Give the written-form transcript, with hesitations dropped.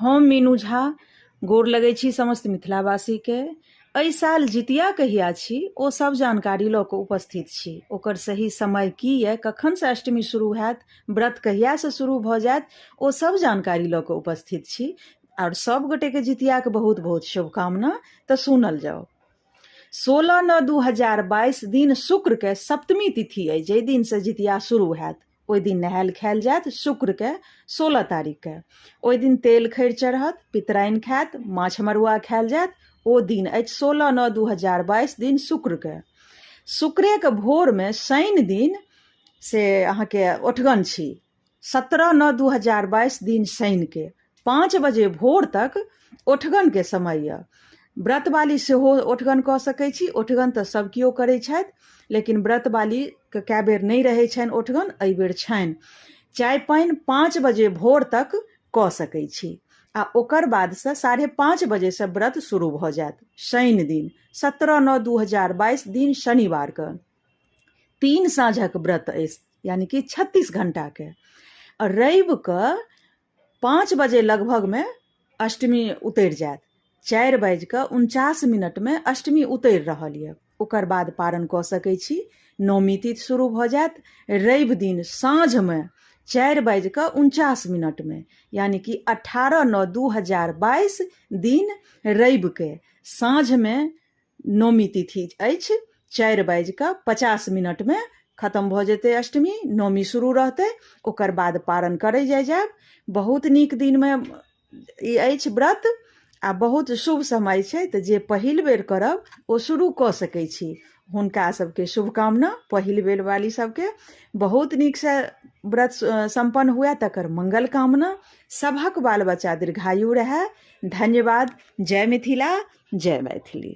हम मीनू झा गोर लगै छी समस्त मिथिलावासीके। एहि साल जितिया कहिया छी ओ सब जानकारी लऽ कऽ उपस्थित छी। ओकर सही समय की यऽ, कखनसँ अष्टमी शुरू हैत, व्रत कहियासँ शुरू भऽ जायत, ओ सब जानकारी लऽ कऽ उपस्थित छी। और सब गोटेके जितियाके बहुत बहुत शुभकामना। तऽ सुनल जाओ। 16/9/2022 दिन शुक्रके सप्तमी तिथि अइ, जाहि दिनसँ जितिया शुरू हैत। ओहि दिन नहायल खायल जायत शुक्रके 16 तारीखके। ओहि दिन तेल खैर चढ़त, पितराइन खायत, माछ मरुआ खायल जायत। ओ दिन अछि 16/9/2022 दिन शुक्रके। शुक्रेके भोरमे शनि दिन से अहाँके ओठगन छी। 17/9/2022 दिन शनिके 5 बजे भोर तक ओठगनके समय यऽ। व्रत बाली सेहो ओठगन कऽ सकैत छी। ओठगन तऽ सब केओ करै छथि, लेकिन व्रत बालीके कए बेर नहि रहै छनि ओठगन, एहि बेर छनि। चाय पानि 5 बजे भोर तक कऽ सकै छी आ ओकर बादसँ 5:30 बजेसँ व्रत शुरू भऽ जायत। शनि दिन 17/9/2022 दिन शनिवारके 3 साँझक व्रत अछि, यानी कि 36 घंटाके। और रविके 5 बजे लगभगमे अष्टमी उतरि जायत। 4:49 में अष्टमी उतरि रहल यऽ। ओकर बाद पारण कऽ सकै छी। नौमी तिथि शुरू भऽ जायत रवि दिन साँझमे 4:49 में, यानी कि 18/9/2022 दिन रविके साँझमे नौमी तिथि अछि। 4:50 में खत्म भऽ जेतै अष्टमी, नौमी शुरू रहतै। ओकर बाद पारण करै जायब। बहुत नीक दिनमे ई अछि व्रत आ बहुत शुभ समय छै। तऽ जे पहिल बेर करब ओ शुरू कऽ सकै छी। हुनका सबके शुभकामना। पहिल बेर वाली सबके बहुत नीकसँ व्रत संपन्न हुए, तकर मंगल कामना। सभक बाल बच्चा दीर्घायु रहै। धन्यवाद। जय मिथिला, जय मैथिली।